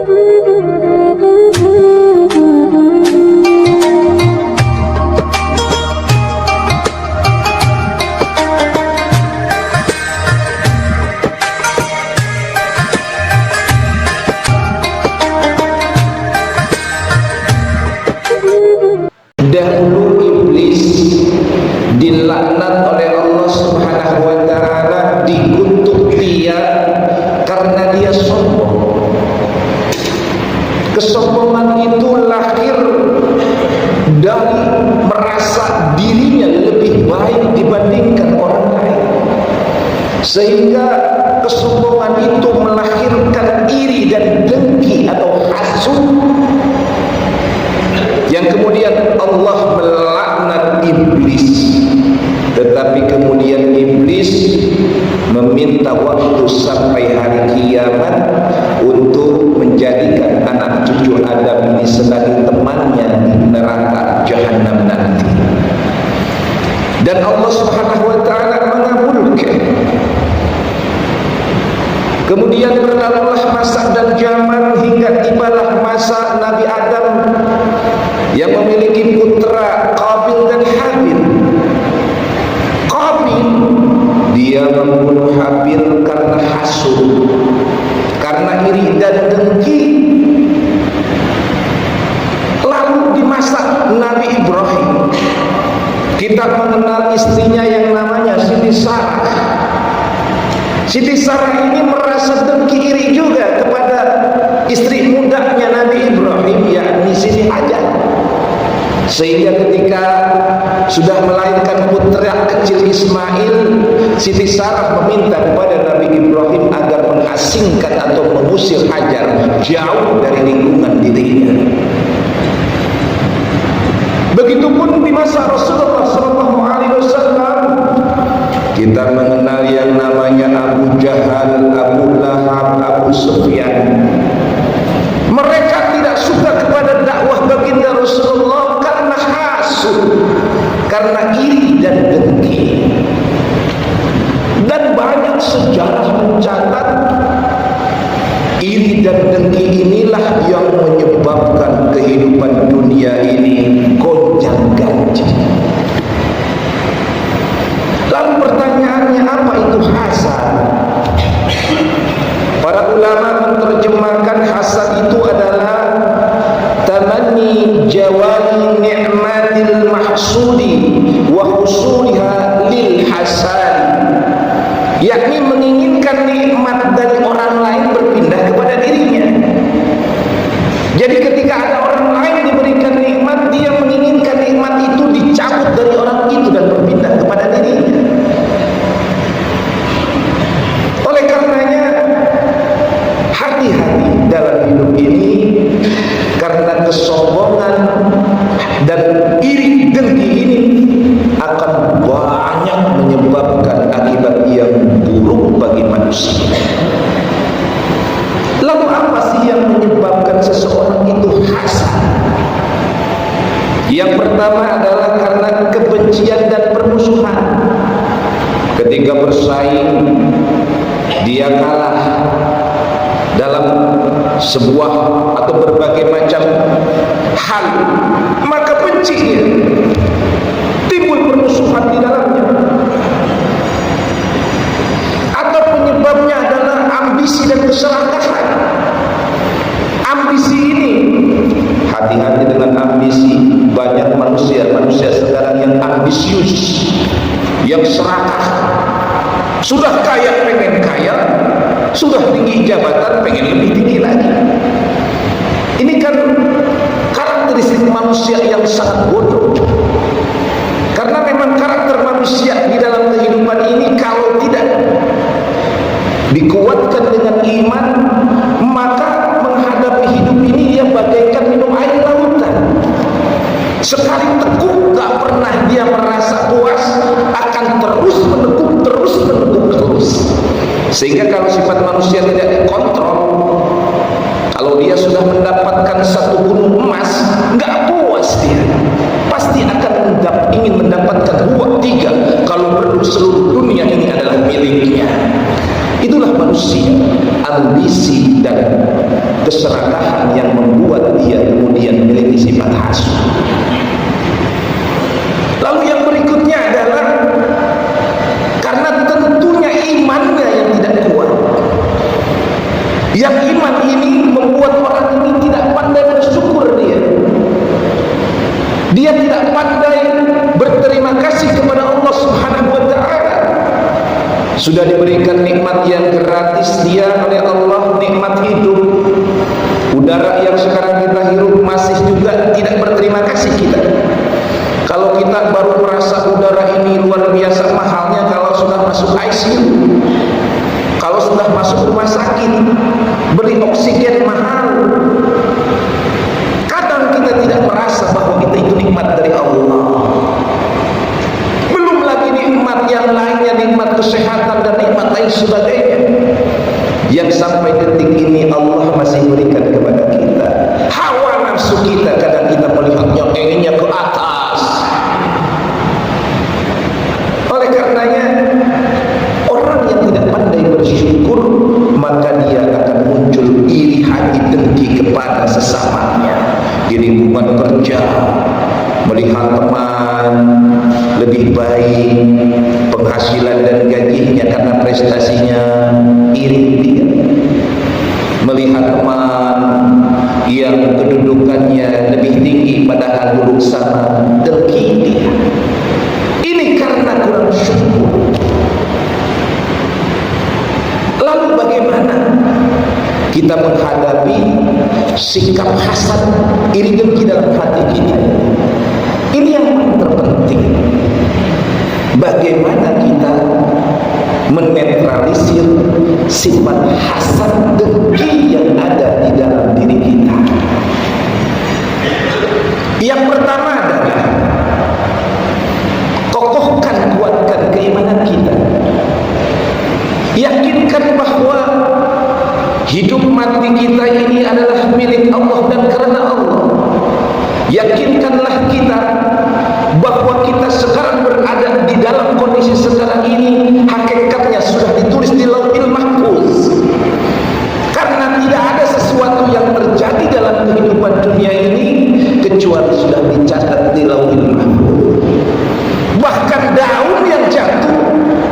Dahulu iblis dilaknat oleh Allah Subhanahu wa taala, dikutuk dia karena dia sombong. Kesombongan itu lahir dari merasa dirinya lebih baik dibandingkan orang lain, sehingga kesombongan itu melahirkan iri dan dengki atau hasud, yang kemudian Allah melaknat iblis. Tetapi kemudian iblis meminta waktu sampai hari kiamat untuk menjadikan anak cucu Adam ini sebagai temannya di neraka Jahannam nanti. Dan Allah Subhanahu wa taala mengabulkan. Kemudian berlalulah masa dan zaman hingga tibalah masa Nabi Adam yang memiliki putra Qabil dan Habil. Qabil dia membunuh Habil karena hasud, karena iri dan dengki. Lalu di masa Nabi Ibrahim kita mengenal istrinya yang namanya Siti Sarah. Siti Sarah ini merasa dengki iri juga kepada istri mudanya Nabi Ibrahim, yakni Siti Hajar. Sehingga ketika sudah melahirkan putra kecil Ismail, Siti Sarah meminta kepada Nabi Ibrahim agar mengasingkan atau mengusir Hajar jauh dari lingkungan dirinya. Begitupun di masa Rasulullah SAW kita mengenal yang namanya Abu Jahal, Abu Lahab, Abu Sufyan. Mereka tidak suka kepada dakwah baginda Rasulullah karena hasud, karena iri dan dengki. Dan banyak sejarah mencatat iri dan dengki inilah yang menyebabkan kehidupan dunia ini gonjang-ganjing. Lalu pertanyaannya, apa itu hasad? Para ulama menerjemahkan hasad itu adalah tamanni jawali ni'matil mahsudi wa husuliha lil hasad, yakni menginginkan nikmat dari orang lain berpindah kepada dirinya. Jadi ketika ada orang lain diberikan nikmat, dia menginginkan nikmat itu dicabut dari orang itu dan berpindah kepada dirinya. Oleh karenanya hati-hati dalam hidup ini, karena kesombongan dan iri dengki ini akan banyak menyebabkan akibat yang buruk bagi manusia. Lalu apa sih yang menyebabkan seseorang itu hasad? Yang pertama adalah karena kebencian dan permusuhan. Ketika bersaing, dia kalah dalam sebuah atau berbagai macam hal, maka benci dia, timbul permusuhan di dalamnya. Atau penyebabnya adalah ambisi dan keserakahan. Ambisi ini, hati-hati dengan ambisi. Banyak manusia sekarang yang ambisius, yang serakah. Sudah kaya pengen kaya, sudah tinggi jabatan pengen lebih tinggi lagi. Ini kan karakteristik manusia yang sangat bodoh. Karena memang karakter manusia di dalam kehidupan ini kalau tidak dikuatkan dengan iman, maka menghadapi hidup ini dia bagaikan minum air lautan. Sekali tekuk gak pernah dia merasa puas, akan terus menekuk terus. Sehingga kalau sifat manusia tidak dikontrol, kalau dia sudah mendapatkan satu gunung emas, gak puas dia, pasti akan ingin mendapatkan 2, 3, kalau perlu seluruh dunia ini adalah miliknya. Itulah manusia, ambisi dan keserakahan yang membuat dia kemudian memiliki sifat hasud. Lalu yang berikutnya adalah karena tentunya imannya yang tidak kuat. Yang iman ini membuat orang ini tidak pandai bersyukur dia. Dia tidak pandai berterima kasih kepada Allah Subhanahu wa taala. Sudah diberikan nikmat yang gratis dia oleh Allah, nikmat hidup. Udara yang sekarang kita hirup masih juga tidak berterima kasih kita. Kalau kita baru merasa udara ini luar biasa mahalnya kalau sudah masuk ICU, kalau sudah masuk rumah sakit, beli oksigen mahal. Kadang kita tidak merasa bahwa kita itu nikmat dari Allah. Belum lagi nikmat yang lainnya, nikmat kesehatan dan nikmat lain sebagainya, yang sampai detik ini Allah masih berikan kepada kita. Hawa nafsu kita kadang kita melihatnya inginnya ke atas. Oleh karenanya orang yang tidak pandai bersyukur, maka dia akan muncul iri hati, dengki kepada sesamanya. Di lingkungan kerja, melihat teman lebih baik penghasilan dan gajinya karena prestasinya, iri dia. Melihat teman yang kedudukannya lebih tinggi padahal duduk sama, dengki dia. Ini karena kurang syukur. Lalu bagaimana kita menghadapi sikap hasad, iri dengki dalam hati kita? Ini yang paling terpenting. Bagaimana kita menetralisir sifat hasad dengki yang ada di dalam diri kita? Yang pertama adalah kokohkan, kuatkan keimanan kita. Yakinkan bahwa hidup mati kita ini adalah milik Allah dan karena Allah. Yakinkanlah kita bahwa kita sekarang berada di dalam kondisi sekarang ini, hakikatnya sudah ditulis di Lauhil Mahfuz. Karena tidak ada sesuatu yang terjadi dalam kehidupan dunia ini kecuali sudah dicatat di Lauhil Mahfuz. Bahkan daun yang jatuh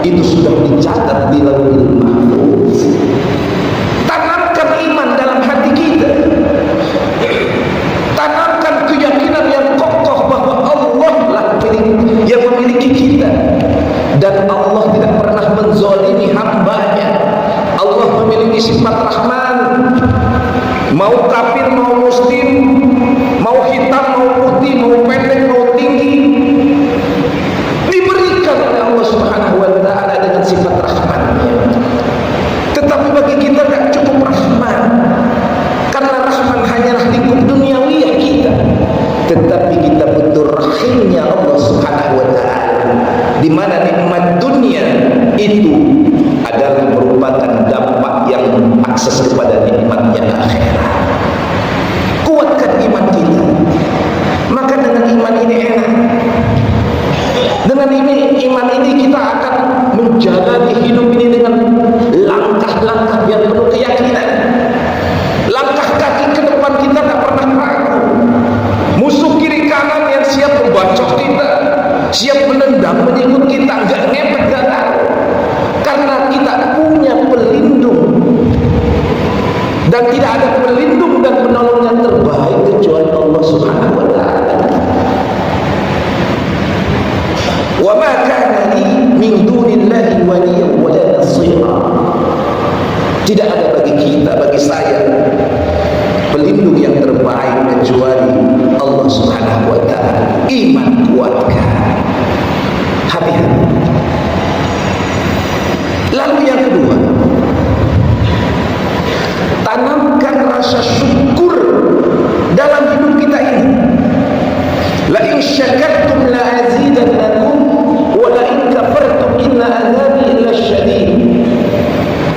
itu sudah dicatat di Lauhil Mahfuz. Tanamkan iman dalam hati kita. Tanamkan keyakinan yang kokoh bahwa Allah lah yang memiliki kita, dan Allah tidak pernah menzalimi hambanya. Allah memiliki sifat Rahman. Mau kafir, mau muslim, mau hitam, mau putih, mau pendek, mau tinggi, diberikan oleh Allah Subhanahu wa taala dengan sifat Rahman-Nya. Tetapi bagi kita tak cukup Rahman, karena Rahman hanyalah lingkup duniawiyah kita. Tetapi kita butuh rahimnya Allah Subhanahu wa taala, di mana nikmat dunia itu adalah merupakan dampak yang akses kepada nikmatnya akhirat. Kuatkan iman kita, maka dengan iman ini enak. Dengan iman ini kita akan menjalani hidup ini dengan langkah-langkah yang penuh keyakinan. Langkah kaki ke depan kita tak pernah ragu. Musuh kiri kanan yang siap membacok kita, siap menendang, menyikut kita, enggak ngepet, enggak tahu. Karena kita punya pelindung, dan tidak ada pelindung dan penolong yang terbaik kecuali Allah Subhanahu wa taala. Wa ma kana li min dunillahi waliyyan wa la nasira. Tidak ada bagi kita, bagi saya, pelindung yang terbaik kecuali Allah Subhanahu wa taala. Iman kuatkan. Hati-hati. Lalu yang kedua, tanamkan rasa syukur dalam hidup kita ini. La in syakartum la azidannakum wa la in kafartum inna adzabi lasyadid.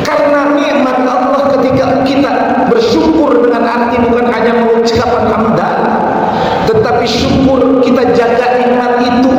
Karena nikmat Allah ketika kita bersyukur dengan arti bukan hanya mengucapkan hamdalah, tetapi syukur kita jaga nikmat itu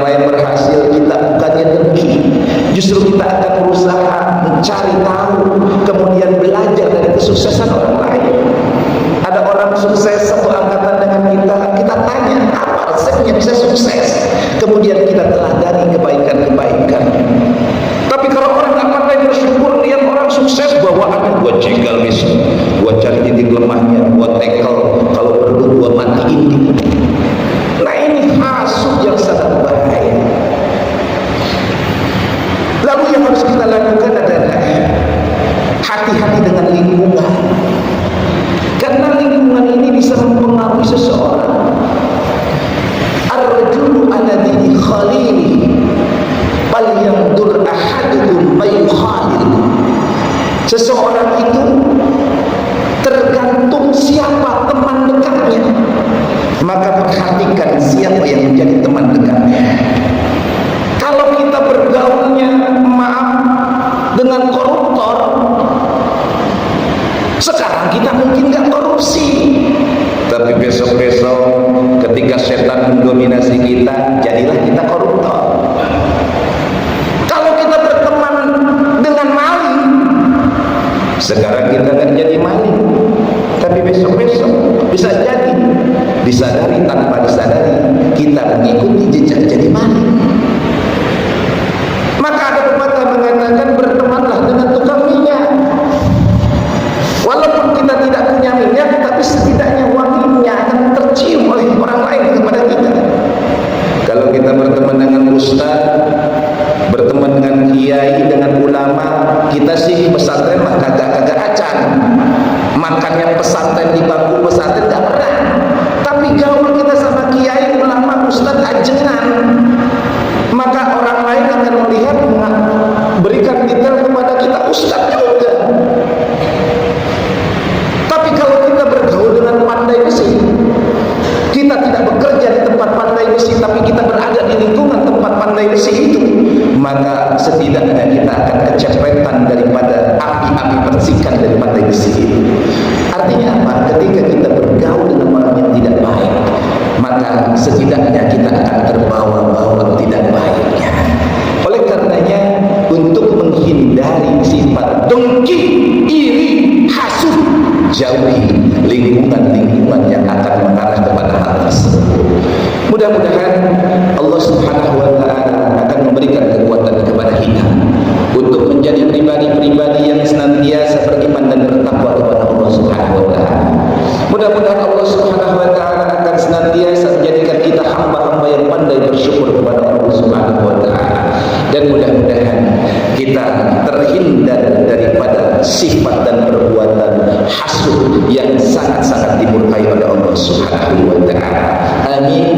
lain berhasil, kita bukannya dengki, justru kita akan berusaha mencari tahu, kemudian belajar dari kesuksesan orang lain. Ada orang sukses satu angkatan dengan kita tanya apa resepnya bisa sukses, kemudian kita teladani kebaikan-kebaikan. Tapi kalau orang nggak pandai bersyukur, lihat orang sukses bawaannya, gua jegal besok, gua cari titik lemahnya, gua tackle, kalau perlu gua matiin dia. Nah ini hasud yang sangat bahaya. Lalu yang harus kita lakukan adalah hati-hati dengan lingkungan, karena lingkungan ini bisa mempengaruhi seseorang. Ar-rajulu ala dini khalili falyanzur ahadukum may yukhalil. Seseorang itu tergantung siapa teman dekatnya, maka perhatikan siapa yang menjadi teman dekatnya. Kalau kita bergaulnya, maaf, dengan koruptor, sekarang kita mungkin nggak korupsi, tapi besok-besok ketika setan mendominasi kita, jadilah kita koruptor. Kalau kita berteman dengan maling, sekarang kita nggak jadi maling, tapi besok-besok bisa jadi disadari tanpa disadari kita mengikuti jejak jadi maling. Maka ada pepatah mengatakan, bertemanlah dengan tukang minyak. Walaupun kita tidak punya minyak, tapi setidaknya wanginya akan tercium oleh orang lain kepada kita. Kalau kita berteman dengan ustaz, berteman dengan kiai, dengan ulama, kita sih pesantren mah kagak acan. Makannya pesantren di bangku pesantren gak pernah. Tapi gaul kita sama kiai, ulama, ustaz ajengan, maka orang lain akan melihat, berikan detail kepada kita, ustaz juga. Tapi kalau kita bergaul dengan pandai besi, kita tidak bekerja di tempat pandai besi, tapi kita berada di lingkungan tempat pandai besi itu, maka setidaknya kita akan kecepretan daripada api-api percikan dari pandai besi itu. Artinya apa? Ketika kita bergaul dengan orang yang tidak baik, maka setidaknya kita akan terbawa-bawa tidak baiknya. Oleh karenanya, untuk menghindari sifat dengki, iri, hasud, jauhi lingkungan-lingkungan yang akan mengarah kepada hal tersebut. Mudah-mudahan Allah Subhanahu wa Ta'ala akan memberikan kekuatan kepada kita untuk menjadi pribadi-pribadi yang senantiasa beriman dan bertakwa kepada Allah Subhanahu wa Ta'ala. Mudah-mudahan Allah Subhanahu wa Ta'ala akan senantiasa menjadikan kita hamba-hamba yang pandai bersyukur kepada Allah Subhanahu wa Ta'ala, dan mudah-mudahan kita terhindar daripada sifat dan perbuatan hasud yang sangat-sangat dimurkai oleh Allah Subhanahu wa Ta'ala. Amin